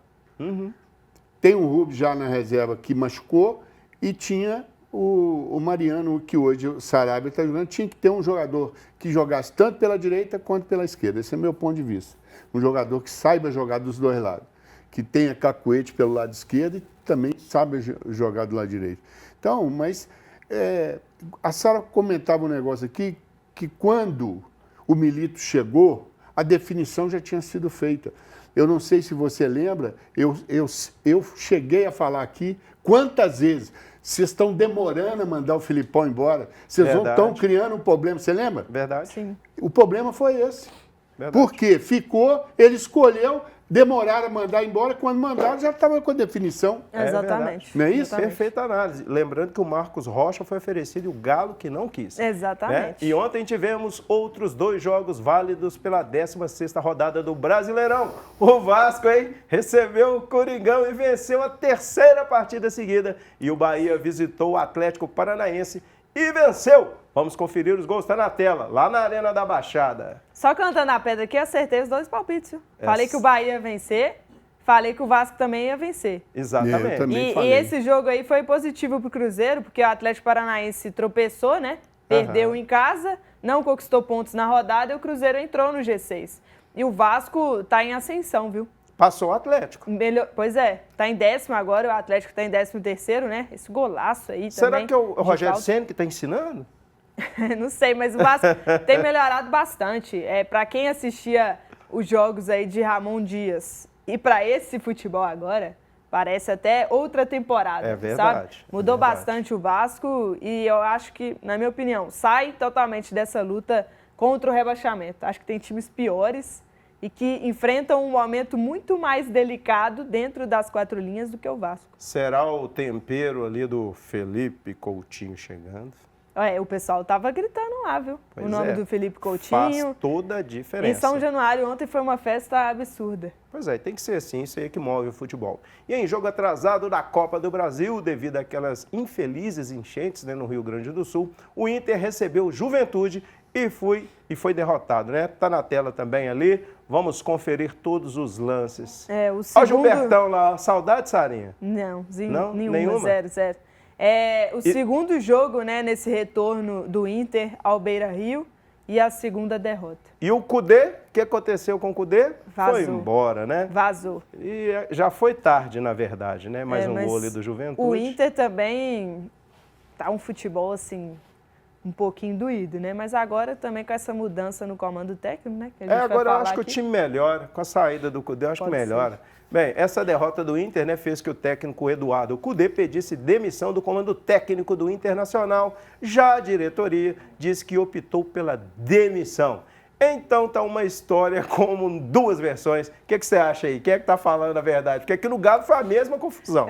Tem o Rubens já na reserva que machucou e tinha o Mariano, que hoje o Sarabia está jogando, tinha que ter um jogador que jogasse tanto pela direita quanto pela esquerda. Esse é o meu ponto de vista. Um jogador que saiba jogar dos dois lados, que tenha cacuete pelo lado esquerdo e também saiba jogar do lado direito. Então, mas a Sara comentava um negócio aqui, que quando o Milito chegou, a definição já tinha sido feita. Eu não sei se você lembra, eu cheguei a falar aqui quantas vezes vocês estão demorando a mandar o Filipão embora, vocês estão criando um problema, você lembra? Verdade. Sim. O problema foi esse. Verdade. Porque ficou, ele escolheu, demoraram a mandar embora, quando mandaram já estava com a definição. Exatamente. Não é isso? Exatamente. Perfeita análise. Lembrando que o Marcos Rocha foi oferecido e o Galo que não quis. Exatamente. Né? E ontem tivemos outros 2 jogos válidos pela 16ª rodada do Brasileirão. O Vasco, hein, recebeu o Coringão e venceu a 3ª partida seguida. E o Bahia visitou o Atlético Paranaense e venceu. Vamos conferir os gols, está na tela, lá na Arena da Baixada. Só cantando a pedra aqui, acertei os 2 palpites, viu? Falei que o Bahia ia vencer, falei que o Vasco também ia vencer. Exatamente. Eu também E falei. esse jogo aí foi positivo pro Cruzeiro, porque o Atlético Paranaense tropeçou, né? Perdeu em casa, não conquistou pontos na rodada e o Cruzeiro entrou no G6. E o Vasco tá em ascensão, viu? Passou o Atlético. Pois é, tá em 10º agora, o Atlético tá em 13º, né? Esse golaço aí também. Será que é o de Rogério falta. Ceni que está ensinando? Não sei, mas o Vasco tem melhorado bastante. Para quem assistia os jogos aí de Ramon Dias e para esse futebol agora, parece até outra temporada. É verdade. Sabe? Mudou é verdade. bastante o Vasco e eu acho que, na minha opinião, sai totalmente dessa luta contra o rebaixamento. Acho que tem times piores e que enfrentam um momento muito mais delicado dentro das 4 linhas do que o Vasco. Será o tempero ali do Felipe Coutinho chegando? O pessoal tava gritando lá, viu? Pois o nome é. do Felipe Coutinho. Faz toda a diferença. Em São Januário ontem foi uma festa absurda. Pois é, tem que ser assim, isso aí é que move o futebol. E em jogo atrasado da Copa do Brasil, devido àquelas infelizes enchentes, né, no Rio Grande do Sul, o Inter recebeu Juventude e foi derrotado, né? Tá na tela também ali, vamos conferir todos os lances. O segundo... Olha o Gilbertão lá, saudade, Sarinha? Não, Não? nenhuma, 0-0. Segundo jogo, né, nesse retorno do Inter ao Beira-Rio e a segunda derrota. E o Cudê, o que aconteceu com o Cudê? Vazou. Foi embora, né? Vazou. E já foi tarde, na verdade, né? Mais um mas gol ali do Juventude. O Inter também tá um futebol, assim, um pouquinho doído, né? Mas agora também com essa mudança no comando técnico, né? Que a gente vai agora eu falar acho que aqui. o time melhora. Com a saída do Cudê, eu acho que Pode melhora. Bem, essa derrota do Inter, né, fez que o técnico Eduardo Cudê pedisse demissão do comando técnico do Internacional. Já a diretoria disse que optou pela demissão. Então tá uma história com duas versões. O que você acha aí? Quem é que tá falando a verdade? Porque aqui no Galo foi a mesma confusão.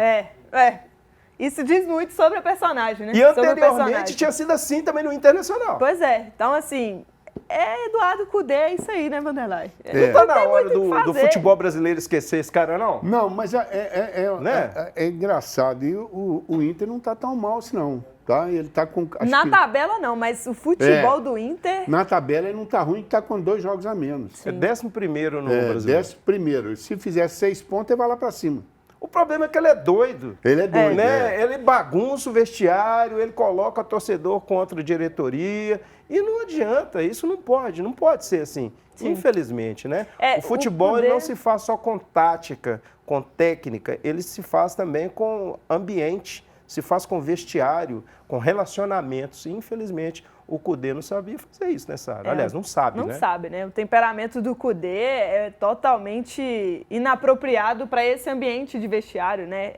Isso diz muito sobre a personagem, né? E anteriormente tinha sido assim também no Internacional. Pois é. Então, assim, Eduardo Cudê, é isso aí, né, Vanderlei? Não tá na hora do futebol brasileiro esquecer esse cara, não? Não, mas Né? é engraçado. E o Inter não tá tão mal assim, não. Tá? Ele tá com... tabela não, mas o futebol do Inter... Na tabela ele não tá ruim, tá com 2 jogos a menos. Sim. É 11º no Brasil. 11º. Se fizer 6 pontos, ele vai lá pra cima. O problema é que ele é doido. Ele é doido, né? Ele bagunça o vestiário, ele coloca o torcedor contra a diretoria. E não adianta, isso não pode ser assim. Sim. Infelizmente, né? O futebol ele não se faz só com tática, com técnica, ele se faz também com ambiente, se faz com vestiário, com relacionamentos. E, infelizmente, o Cudê não sabia fazer isso, né, Sara? Aliás, não sabe, né? Não sabe, né? O temperamento do Cudê é totalmente inapropriado para esse ambiente de vestiário, né?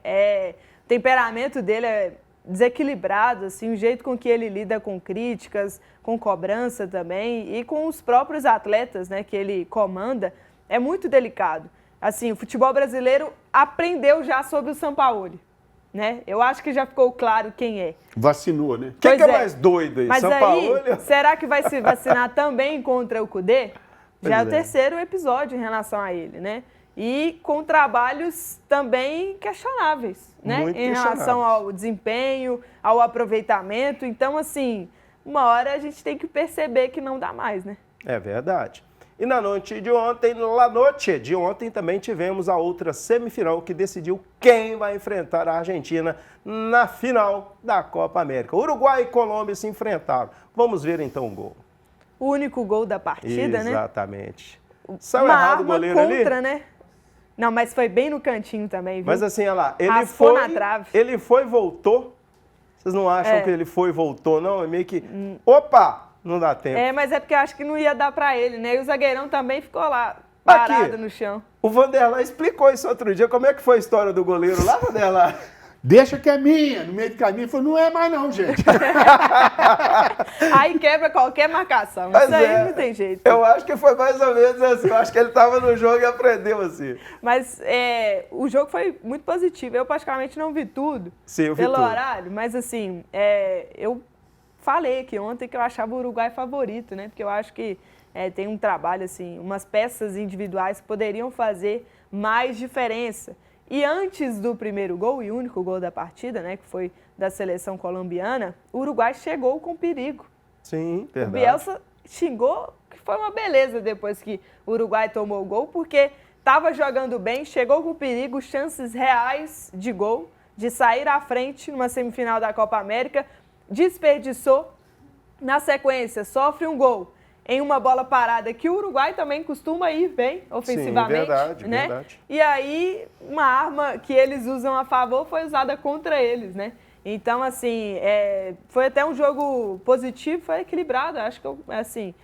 O temperamento dele é desequilibrado, assim, o jeito com que ele lida com críticas, com cobrança também e com os próprios atletas, né, que ele comanda, é muito delicado. Assim, o futebol brasileiro aprendeu já sobre o Sampaoli. Né? Eu acho que já ficou claro quem é. Vacinou, né? Quem é mais doido aí? Mas Sampaoli? Será que vai se vacinar também contra o Cudê? Já é o terceiro episódio em relação a ele, né? E com trabalhos também questionáveis, né? Muito em relação ao desempenho, ao aproveitamento. Então, assim, uma hora a gente tem que perceber que não dá mais, né? É verdade. E na noite de ontem também tivemos a outra semifinal que decidiu quem vai enfrentar a Argentina na final da Copa América. Uruguai e Colômbia se enfrentaram. Vamos ver então o gol. O único gol da partida, né? Exatamente. Saiu errado o goleiro contra, ali? Né? Não, mas foi bem no cantinho também, viu? Mas assim, olha lá, Raspou na trave. Ele foi e voltou. Vocês não acham que ele foi e voltou, não? É meio que... Opa! Não dá tempo. Mas é porque eu acho que não ia dar pra ele, né? E o zagueirão também ficou lá, parado no chão. O Vanderlei explicou isso outro dia. Como é que foi a história do goleiro lá, Vanderlei? Deixa que é minha. No meio do caminho, ele falou, não é mais não, gente. Aí quebra qualquer marcação. Mas isso aí não tem jeito. Eu acho que foi mais ou menos assim. Eu acho que ele estava no jogo e aprendeu assim. Mas o jogo foi muito positivo. Eu praticamente não vi tudo. Sim, eu vi pelo tudo. horário. Mas assim, eu falei aqui ontem que eu achava o Uruguai favorito, né? Porque eu acho que tem um trabalho, assim, umas peças individuais que poderiam fazer mais diferença. E antes do primeiro gol, e único gol da partida, né? Que foi da seleção colombiana, o Uruguai chegou com perigo. Sim, verdade. O Bielsa xingou que foi uma beleza depois que o Uruguai tomou o gol, porque estava jogando bem, chegou com perigo, chances reais de gol, de sair à frente numa semifinal da Copa América, desperdiçou, na sequência sofre um gol em uma bola parada que o Uruguai também costuma ir bem ofensivamente. Sim, verdade, né? verdade. E aí uma arma que eles usam a favor foi usada contra eles, né? Então, assim, foi até um jogo positivo, foi equilibrado. Acho que, assim,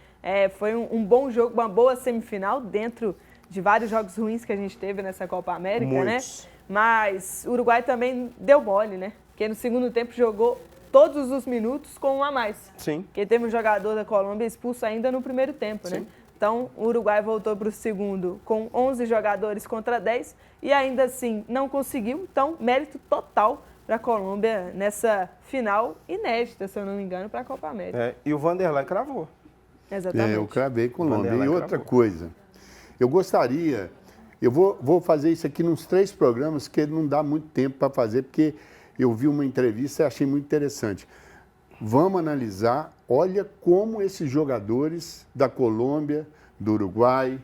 foi um bom jogo, uma boa semifinal dentro de vários jogos ruins que a gente teve nessa Copa América, Muitos. né? Mas o Uruguai também deu mole, né? Porque no segundo tempo jogou todos os minutos com um a mais. Sim. Porque teve um jogador da Colômbia expulso ainda no primeiro tempo, né? Então, o Uruguai voltou para o segundo com 11 jogadores contra 10 e ainda assim não conseguiu. Então, mérito total para a Colômbia nessa final inédita, se eu não me engano, para a Copa América. E o Vanderlei cravou. Exatamente. Eu cravei Colômbia. Vanderlei E outra cravou. coisa, eu gostaria, eu vou fazer isso aqui nos 3 programas, que não dá muito tempo para fazer, porque eu vi uma entrevista e achei muito interessante. Vamos analisar, olha como esses jogadores da Colômbia, do Uruguai,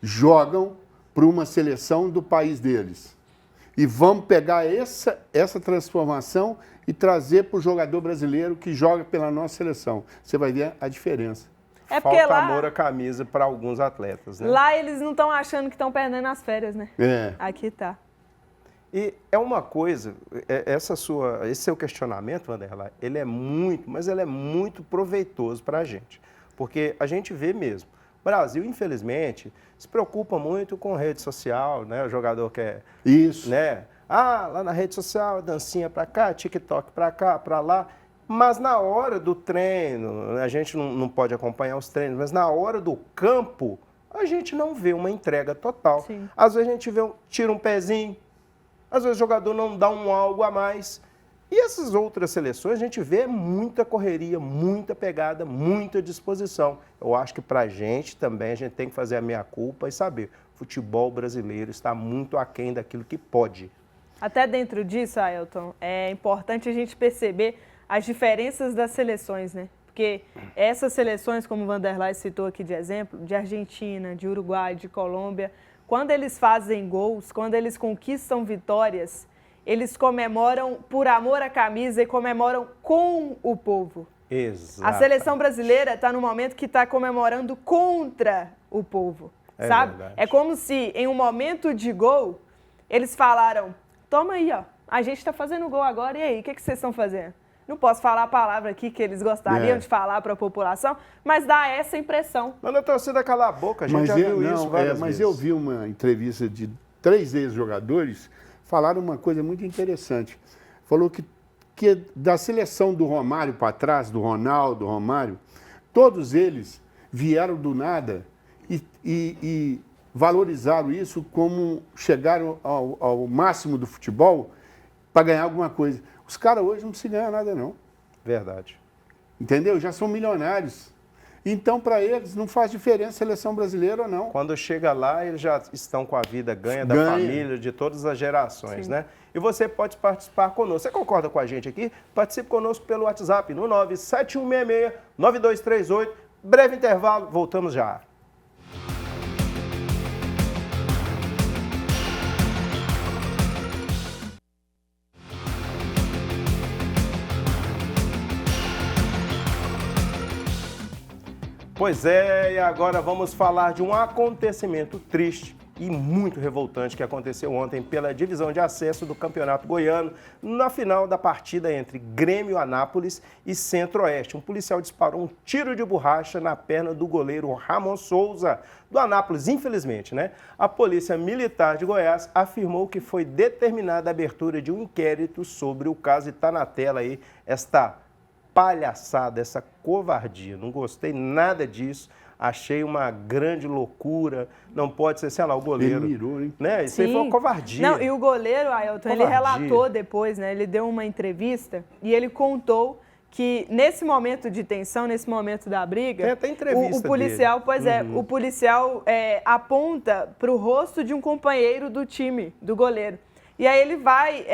jogam para uma seleção do país deles. E vamos pegar essa transformação e trazer para o jogador brasileiro que joga pela nossa seleção. Você vai ver a diferença. É porque Falta lá, amor à camisa para alguns atletas, né? lá eles não estão achando que estão perdendo as férias, né? Aqui tá. E é uma coisa, esse seu questionamento, Vanderlei, ele é muito, mas ele é muito proveitoso para a gente. Porque a gente vê mesmo. O Brasil, infelizmente, se preocupa muito com rede social, né? O jogador quer... Isso. Né? Lá na rede social, dancinha para cá, TikTok para cá, para lá. Mas na hora do treino, a gente não pode acompanhar os treinos, mas na hora do campo, a gente não vê uma entrega total. Sim. Às vezes a gente tira um pezinho, às vezes o jogador não dá um algo a mais. E essas outras seleções, a gente vê muita correria, muita pegada, muita disposição. Eu acho que para a gente também, a gente tem que fazer a meia-culpa e saber, o futebol brasileiro está muito aquém daquilo que pode. Até dentro disso, Ailton, é importante a gente perceber as diferenças das seleções, né? Porque essas seleções, como o Vanderlei citou aqui de exemplo, de Argentina, de Uruguai, de Colômbia, quando eles fazem gols, quando eles conquistam vitórias, eles comemoram por amor à camisa e comemoram com o povo. Exato. A seleção brasileira está no momento que está comemorando contra o povo, sabe? Verdade. É como se, em um momento de gol, eles falaram, toma aí, ó, a gente está fazendo gol agora, e aí, o que vocês estão fazendo? Não posso falar a palavra aqui que eles gostariam de falar para a população, mas dá essa impressão. Manda a torcida calar a boca, a gente já viu isso várias mas vezes. eu vi uma entrevista de 3 ex-jogadores, falaram uma coisa muito interessante. Falou que da seleção do Romário para trás, do Ronaldo, do Romário, todos eles vieram do nada e valorizaram isso como chegaram ao máximo do futebol para ganhar alguma coisa. Os caras hoje não se ganham nada, não. Verdade. Entendeu? Já são milionários. Então, para eles, não faz diferença seleção brasileira ou não. Quando chega lá, eles já estão com a vida ganha da família, de todas as gerações, né? E você pode participar conosco. Você concorda com a gente aqui? Participe conosco pelo WhatsApp no 97166-9238. Breve intervalo, voltamos já. Pois é, e agora vamos falar de um acontecimento triste e muito revoltante que aconteceu ontem pela divisão de acesso do Campeonato Goiano, na final da partida entre Grêmio Anápolis e Centro-Oeste. Um policial disparou um tiro de borracha na perna do goleiro Ramon Souza, do Anápolis, infelizmente, né? A Polícia Militar de Goiás afirmou que foi determinada a abertura de um inquérito sobre o caso e está na tela aí esta palhaçada, essa covardia. Não gostei nada disso. Achei uma grande loucura. Não pode ser, sei lá, o goleiro. Ele mirou, hein? Né? Isso aí foi uma covardia. Não, e o goleiro, Ailton, ele relatou depois, né? Ele deu uma entrevista e ele contou que nesse momento de tensão, nesse momento da briga, tem até entrevista o policial, dele. O policial aponta para o rosto de um companheiro do time, do goleiro. E aí ele vai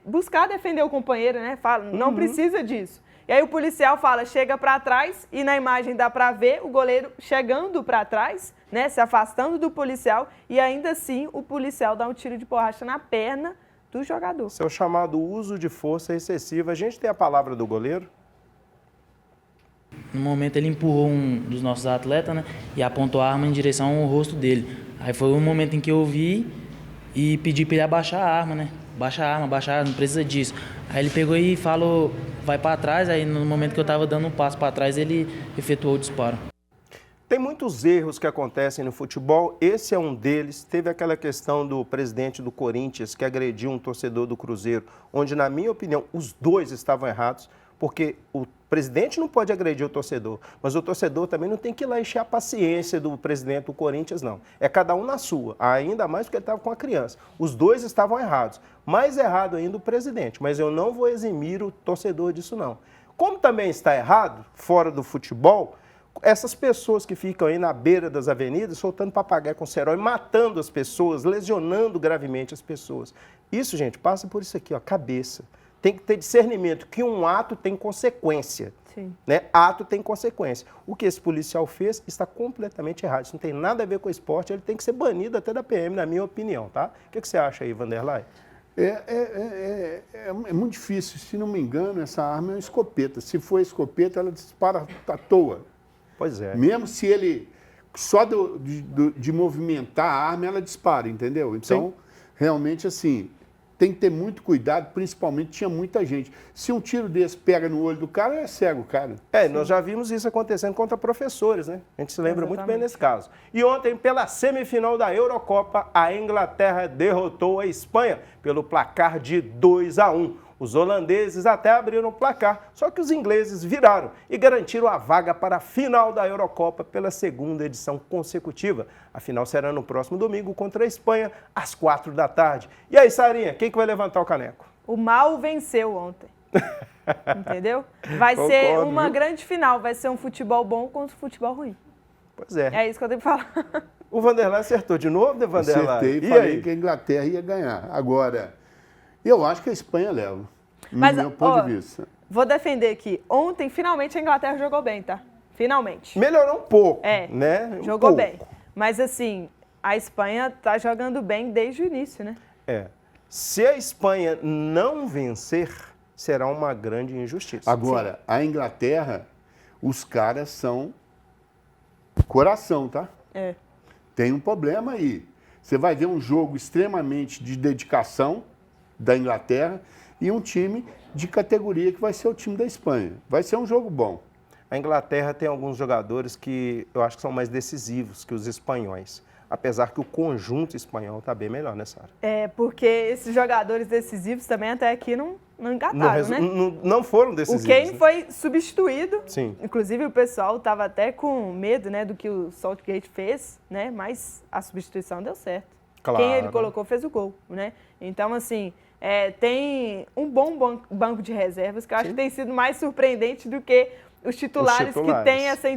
buscar defender o companheiro, né? Fala, não precisa disso. E aí o policial fala, chega para trás, e na imagem dá para ver o goleiro chegando para trás, né, se afastando do policial, e ainda assim o policial dá um tiro de borracha na perna do jogador. Seu chamado uso de força excessiva. A gente tem a palavra do goleiro? No momento ele empurrou um dos nossos atletas, né, e apontou a arma em direção ao rosto dele. Aí foi um momento em que eu vi e pedi para ele abaixar a arma, né? Baixa a arma, não precisa disso. Aí ele pegou e falou, vai para trás, aí no momento que eu estava dando um passo para trás, ele efetuou o disparo. Tem muitos erros que acontecem no futebol, esse é um deles. Teve aquela questão do presidente do Corinthians que agrediu um torcedor do Cruzeiro, onde, na minha opinião, os dois estavam errados, porque o presidente não pode agredir o torcedor, mas o torcedor também não tem que ir lá encher a paciência do presidente do Corinthians, não. É cada um na sua, ainda mais porque ele estava com a criança. Os dois estavam errados. Mais errado ainda o presidente, mas eu não vou eximir o torcedor disso, não. Como também está errado, fora do futebol, essas pessoas que ficam aí na beira das avenidas soltando papagaio com cerol e matando as pessoas, lesionando gravemente as pessoas. Isso, gente, passa por isso aqui, ó, cabeça. Tem que ter discernimento que um ato tem consequência. Sim. Né? Ato tem consequência. O que esse policial fez está completamente errado. Isso não tem nada a ver com o esporte, ele tem que ser banido até da PM, na minha opinião, tá? O que você acha aí, Vanderlei? É muito difícil. Se não me engano, essa arma é uma escopeta. Se for escopeta, ela dispara à toa. Pois é. Mesmo se ele, só de movimentar a arma, ela dispara, entendeu? Então, sim, realmente, assim, tem que ter muito cuidado, principalmente tinha muita gente. Se um tiro desse pega no olho do cara, é cego o cara. Nós já vimos isso acontecendo contra professores, né? A gente se lembra muito bem nesse caso. E ontem, pela semifinal da Eurocopa, a Inglaterra derrotou a Espanha pelo placar de 2-1. Os holandeses até abriram o placar, só que os ingleses viraram e garantiram a vaga para a final da Eurocopa pela segunda edição consecutiva. A final será no próximo domingo contra a Espanha, às 4 da tarde. E aí, Sarinha, quem que vai levantar o caneco? O mal venceu ontem. Entendeu? Vai ser uma grande final, vai ser um futebol bom contra um futebol ruim. Pois é. É isso que eu tenho que falar. O Vanderlei acertou de novo, né, Vanderlei? Acertei e falei que a Inglaterra ia ganhar. Agora, eu acho que a Espanha leva, no meu ponto de vista. Vou defender aqui. Ontem, finalmente, a Inglaterra jogou bem, tá? Finalmente. Melhorou um pouco, né? Jogou bem. Mas, assim, a Espanha tá jogando bem desde o início, né? Se a Espanha não vencer, será uma grande injustiça. Agora, a Inglaterra, os caras são coração, tá? Tem um problema aí. Você vai ver um jogo extremamente de dedicação da Inglaterra e um time de categoria que vai ser o time da Espanha. Vai ser um jogo bom. A Inglaterra tem alguns jogadores que eu acho que são mais decisivos que os espanhóis. Apesar que o conjunto espanhol está bem melhor, né, Sara? Porque esses jogadores decisivos também até aqui não engataram, né? Não foram decisivos. O Kane foi substituído. Sim. Inclusive, o pessoal estava até com medo, né, do que o Southgate fez, né? Mas a substituição deu certo. Claro. Quem ele colocou fez o gol, né? Então, assim, tem um bom banco de reservas que eu acho que tem sido mais surpreendente do que os titulares que têm essa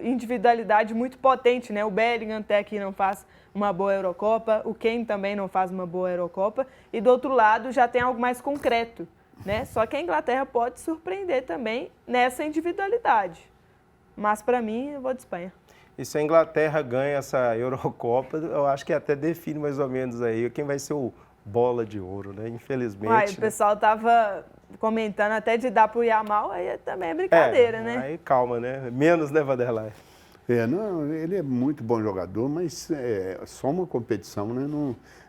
individualidade muito potente, né? O Bellingham até aqui não faz uma boa Eurocopa, o Kane também não faz uma boa Eurocopa, e do outro lado já tem algo mais concreto, né? Só que a Inglaterra pode surpreender também nessa individualidade. Mas, para mim, eu vou de Espanha. E se a Inglaterra ganha essa Eurocopa, eu acho que até define mais ou menos aí quem vai ser o bola de ouro, né? Infelizmente. O pessoal estava comentando até de dar pro Yamal, aí também é brincadeira, né? Aí calma, né? Menos, né, Vanderlei? Não, ele é muito bom jogador, mas é só uma competição, né?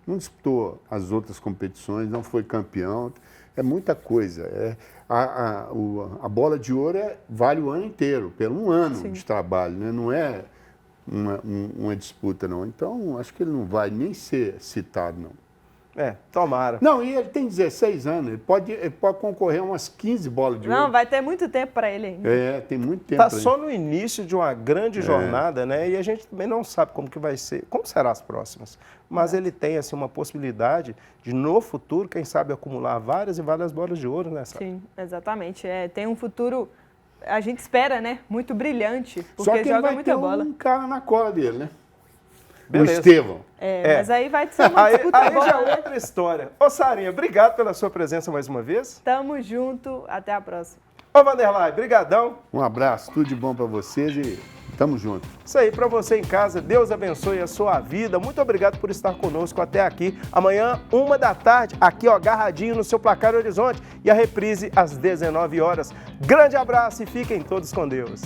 Não disputou as outras competições, não foi campeão, é muita coisa. A bola de ouro vale o ano inteiro, pelo um ano de trabalho, né? Não é uma disputa, não. Então, acho que ele não vai nem ser citado, não. Tomara. Não, e ele tem 16 anos, ele pode concorrer a umas 15 bolas de ouro. Não, vai ter muito tempo para ele ainda. Tem muito tempo. Está só no início de uma grande jornada, né? E a gente também não sabe como que vai ser, como serão as próximas. Mas ele tem, assim, uma possibilidade de, no futuro, quem sabe, acumular várias e várias bolas de ouro, né, Sara? Sim, exatamente. Tem um futuro, a gente espera, né? Muito brilhante, porque só que joga vai muita ter bola. Um cara na cola dele, né? Beleza. O Estevão. Mas aí vai ser uma disputa aí boa, já é né? outra história. Ô, Sarinha, obrigado pela sua presença mais uma vez. Tamo junto, até a próxima. Ô, Vanderlei, brigadão. Um abraço, tudo de bom para vocês e tamo junto. Isso aí, para você em casa, Deus abençoe a sua vida. Muito obrigado por estar conosco até aqui. Amanhã, 1 da tarde, aqui, ó, agarradinho no seu Placar Horizonte, e a reprise às 19 horas. Grande abraço e fiquem todos com Deus.